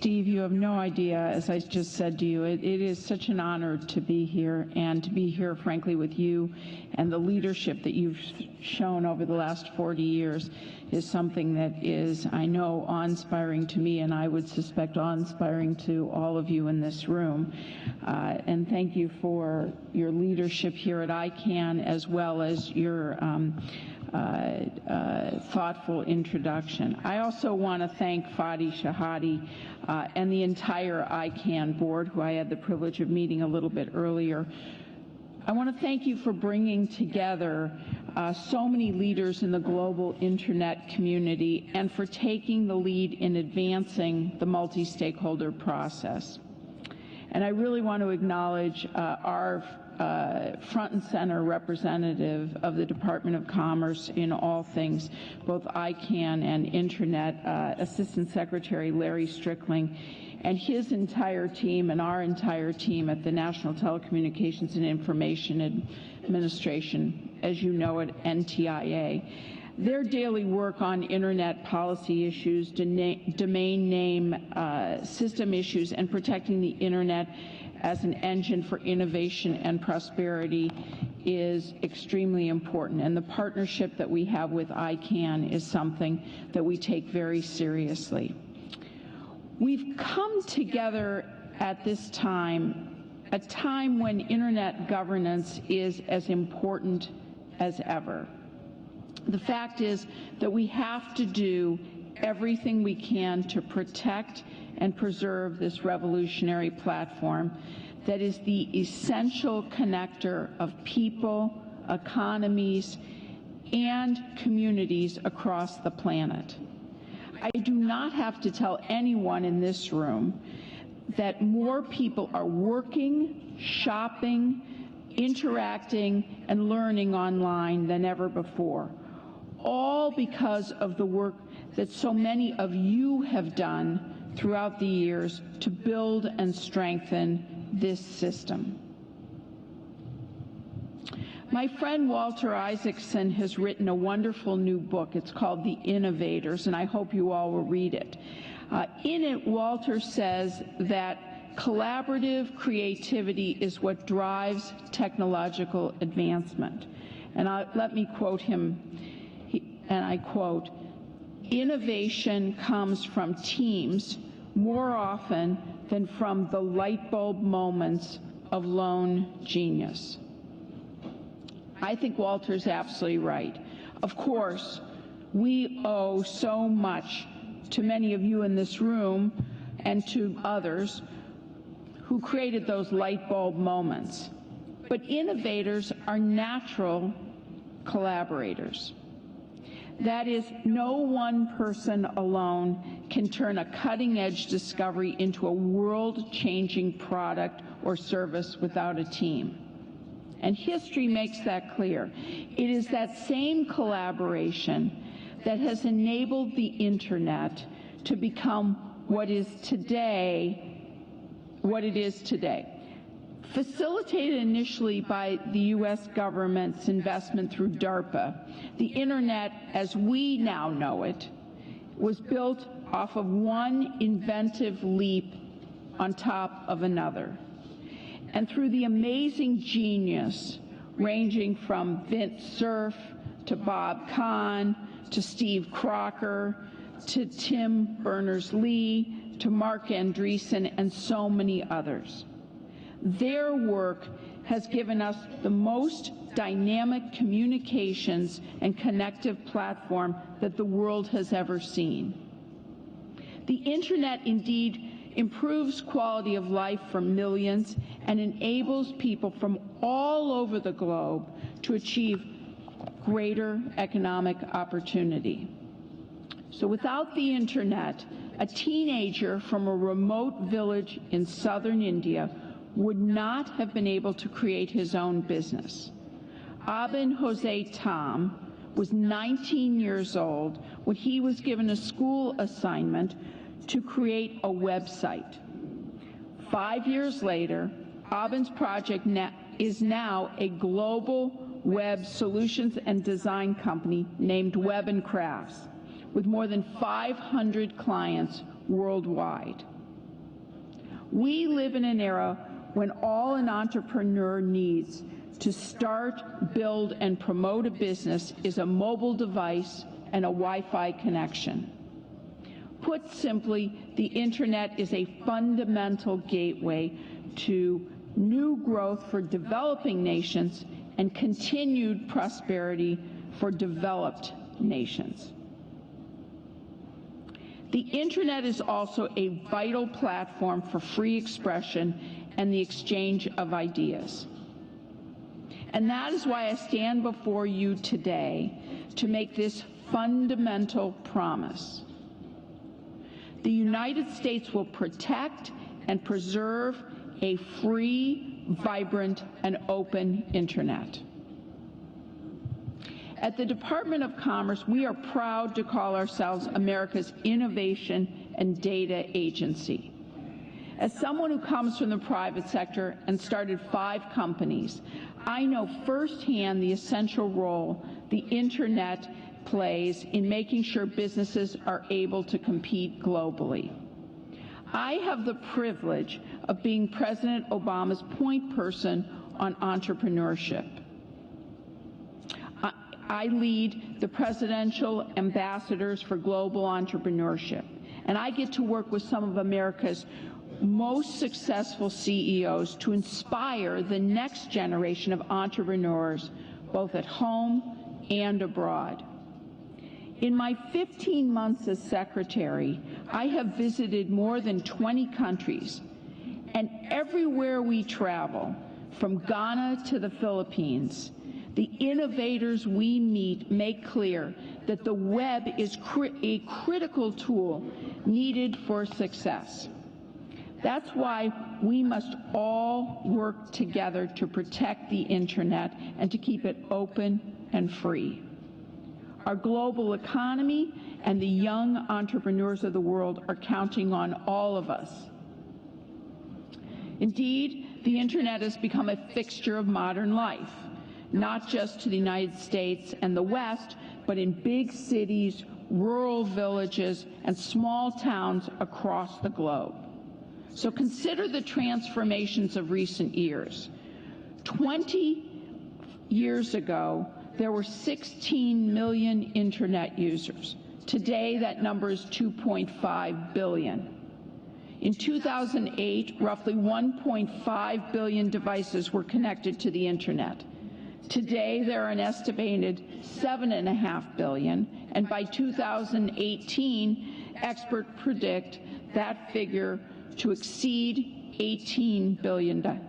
Steve, you have no idea, as I just said to you, it is such an honor to be here, and to be here, frankly, with you, and the leadership that you've shown over the last 40 years is something that is, I know, awe-inspiring to me, and I would suspect awe-inspiring to all of you in this room. And thank you for your leadership here at ICANN, as well as your thoughtful introduction. I also want to thank Fadi Shahadi and the entire ICANN board, who I had the privilege of meeting a little bit earlier. I want to thank you for bringing together so many leaders in the global Internet community and for taking the lead in advancing the multi-stakeholder process. And I really want to acknowledge our front and center representative of the Department of Commerce in all things, both ICANN and Internet, Assistant Secretary Larry Strickling, and his entire team and our entire team at the National Telecommunications and Information Administration, as you know it, NTIA. Their daily work on Internet policy issues, domain name system issues, and protecting the Internet as an engine for innovation and prosperity is extremely important. And the partnership that we have with ICANN is something that we take very seriously. We've come together at this time, a time when Internet governance is as important as ever. The fact is that we have to do everything we can to protect and preserve this revolutionary platform that is the essential connector of people, economies, and communities across the planet. I do not have to tell anyone in this room that more people are working, shopping, interacting, and learning online than ever before, all because of the work that so many of you have done throughout the years to build and strengthen this system. My friend Walter Isaacson has written a wonderful new book. It's called The Innovators, and I hope you all will read it. In it, Walter says that collaborative creativity is what drives technological advancement. And let me quote him, and I quote, "Innovation comes from teams more often than from the light bulb moments of lone genius." I think Walter's absolutely right. Of course, we owe so much to many of you in this room and to others who created those light bulb moments. But innovators are natural collaborators. That is, no one person alone can turn a cutting-edge discovery into a world-changing product or service without a team. And history makes that clear. It is that same collaboration that has enabled the Internet to become what it is today. Facilitated initially by the U.S. government's investment through DARPA, the Internet, as we now know it, was built off of one inventive leap on top of another. And through the amazing genius ranging from Vint Cerf to Bob Kahn to Steve Crocker to Tim Berners-Lee to Mark Andreessen and so many others. Their work has given us the most dynamic communications and connective platform that the world has ever seen. The Internet indeed improves quality of life for millions and enables people from all over the globe to achieve greater economic opportunity. So without the Internet, a teenager from a remote village in southern India would not have been able to create his own business. Abin Jose Tom was 19 years old when he was given a school assignment to create a website. 5 years later, Abin's project is now a global web solutions and design company named Web & Crafts, with more than 500 clients worldwide. We live in an era when all an entrepreneur needs to start, build, and promote a business is a mobile device and a Wi-Fi connection. Put simply, the Internet is a fundamental gateway to new growth for developing nations and continued prosperity for developed nations. The Internet is also a vital platform for free expression and the exchange of ideas. And that is why I stand before you today to make this fundamental promise. The United States will protect and preserve a free, vibrant, and open Internet. At the Department of Commerce, we are proud to call ourselves America's Innovation and Data Agency. As someone who comes from the private sector and started 5 companies, I know firsthand the essential role the Internet plays in making sure businesses are able to compete globally. I have the privilege of being President Obama's point person on entrepreneurship. I lead the Presidential Ambassadors for Global Entrepreneurship, and I get to work with some of America's most successful CEOs to inspire the next generation of entrepreneurs, both at home and abroad. In my 15 months as Secretary, I have visited more than 20 countries, and everywhere we travel, from Ghana to the Philippines, the innovators we meet make clear that the web is a critical tool needed for success. That's why we must all work together to protect the Internet and to keep it open and free. Our global economy and the young entrepreneurs of the world are counting on all of us. Indeed, the Internet has become a fixture of modern life, not just to the United States and the West, but in big cities, rural villages, and small towns across the globe. So consider the transformations of recent years. 20 years ago, there were 16 million Internet users. Today, that number is 2.5 billion. In 2008, roughly 1.5 billion devices were connected to the Internet. Today, there are an estimated 7.5 billion, and by 2018, experts predict that figure to exceed 18 billion.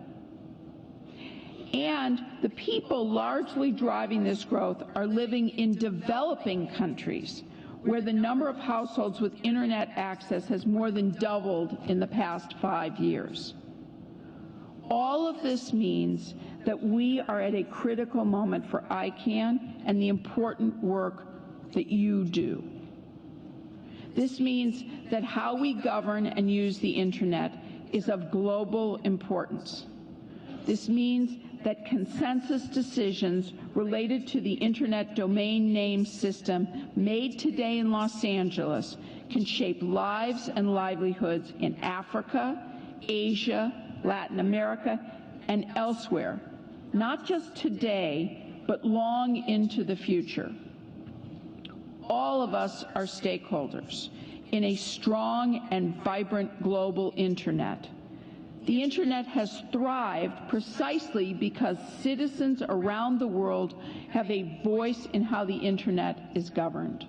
And the people largely driving this growth are living in developing countries, where the number of households with Internet access has more than doubled in the past 5 years. All of this means that we are at a critical moment for ICANN and the important work that you do. This means that how we govern and use the Internet is of global importance. This means that consensus decisions related to the Internet domain name system made today in Los Angeles can shape lives and livelihoods in Africa, Asia, Latin America, and elsewhere, not just today, but long into the future. All of us are stakeholders in a strong and vibrant global Internet. The Internet has thrived precisely because citizens around the world have a voice in how the Internet is governed.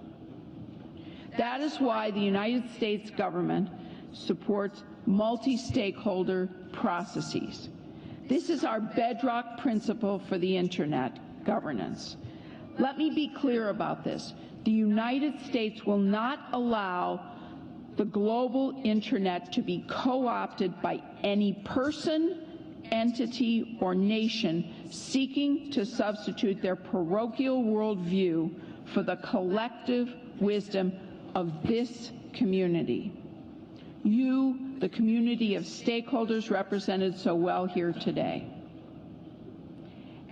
That is why the United States government supports multi-stakeholder processes. This is our bedrock principle for the Internet governance. Let me be clear about this. The United States will not allow the global Internet to be co-opted by any person, entity, or nation seeking to substitute their parochial worldview for the collective wisdom of this community. You, the community of stakeholders represented so well here today.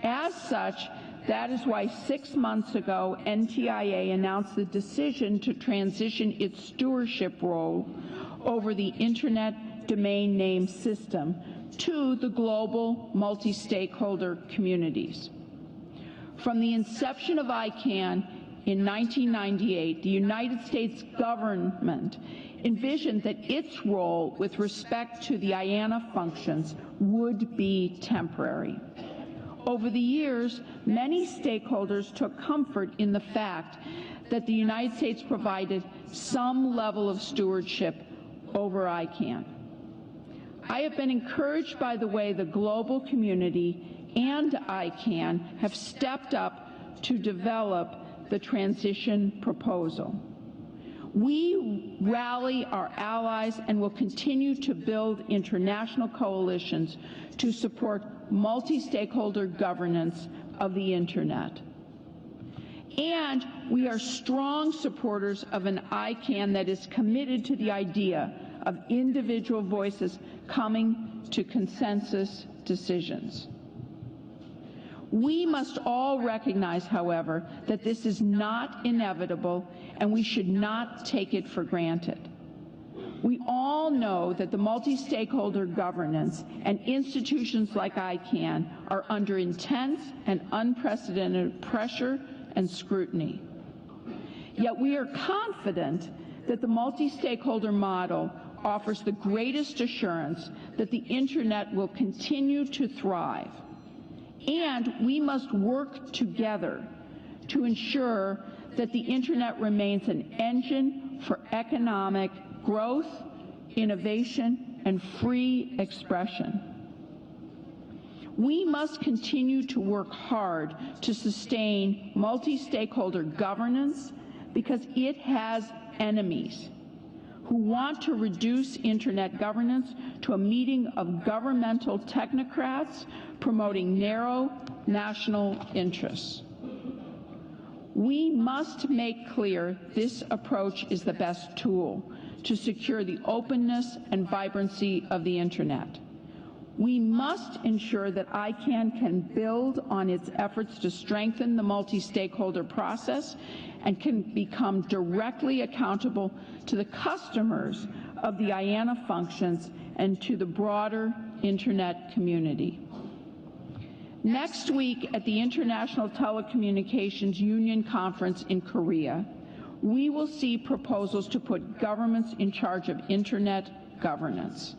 As such, that is why 6 months ago, NTIA announced the decision to transition its stewardship role over the Internet domain name system to the global multi-stakeholder communities. From the inception of ICANN in 1998, the United States government envisioned that its role with respect to the IANA functions would be temporary. Over the years, many stakeholders took comfort in the fact that the United States provided some level of stewardship over ICANN. I have been encouraged by the way the global community and ICANN have stepped up to develop the transition proposal. We rally our allies and will continue to build international coalitions to support multi-stakeholder governance of the Internet. And we are strong supporters of an ICANN that is committed to the idea of individual voices coming to consensus decisions. We must all recognize, however, that this is not inevitable and we should not take it for granted. We all know that the multi-stakeholder governance and institutions like ICANN are under intense and unprecedented pressure and scrutiny. Yet we are confident that the multi-stakeholder model offers the greatest assurance that the Internet will continue to thrive. And we must work together to ensure that the Internet remains an engine for economic growth, innovation, and free expression. We must continue to work hard to sustain multi-stakeholder governance because it has enemies who want to reduce Internet governance to a meeting of governmental technocrats promoting narrow national interests. We must make clear this approach is the best tool to secure the openness and vibrancy of the Internet. We must ensure that ICANN can build on its efforts to strengthen the multi-stakeholder process and can become directly accountable to the customers of the IANA functions and to the broader Internet community. Next week at the International Telecommunications Union Conference in Korea, we will see proposals to put governments in charge of Internet governance.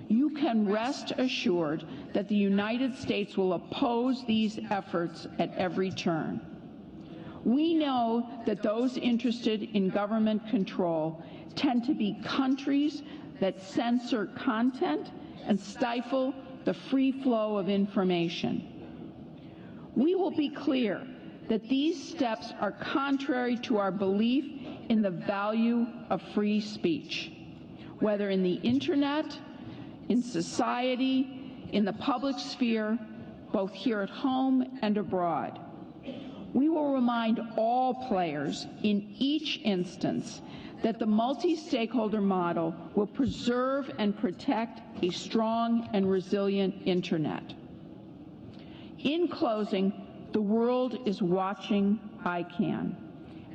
You can rest assured that the United States will oppose these efforts at every turn. We know that those interested in government control tend to be countries that censor content and stifle the free flow of information. We will be clear that these steps are contrary to our belief in the value of free speech, whether in the Internet, in society, in the public sphere, both here at home and abroad. We will remind all players in each instance that the multi-stakeholder model will preserve and protect a strong and resilient Internet. In closing, the world is watching ICANN,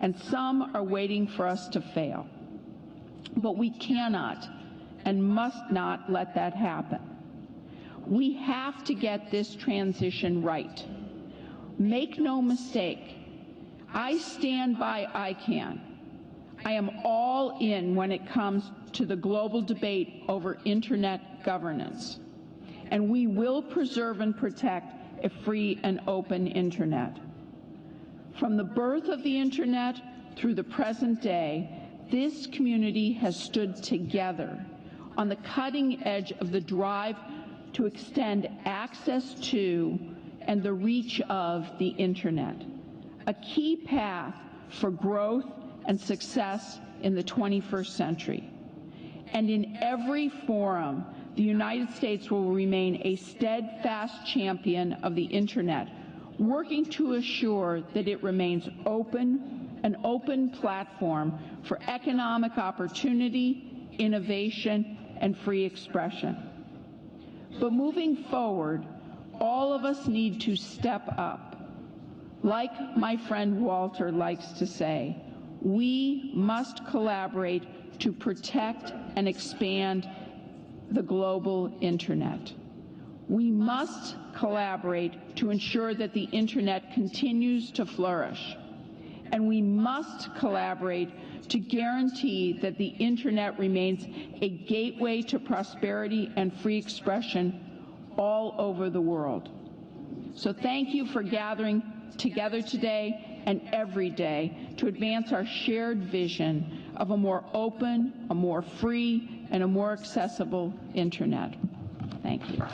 and some are waiting for us to fail. But we cannot and must not let that happen. We have to get this transition right. Make no mistake, I stand by ICANN. I am all in when it comes to the global debate over Internet governance, and we will preserve and protect a free and open Internet. From the birth of the Internet through the present day, this community has stood together on the cutting edge of the drive to extend access to and the reach of the Internet, a key path for growth and success in the 21st century. And in every forum, the United States will remain a steadfast champion of the Internet, working to assure that it remains open, an open platform for economic opportunity, innovation, and free expression. But moving forward, all of us need to step up. Like my friend Walter likes to say, we must collaborate to protect and expand the global Internet. We must collaborate to ensure that the Internet continues to flourish. And we must collaborate to guarantee that the Internet remains a gateway to prosperity and free expression all over the world. So thank you for gathering together today and every day to advance our shared vision of a more open, a more free, and a more accessible Internet. Thank you.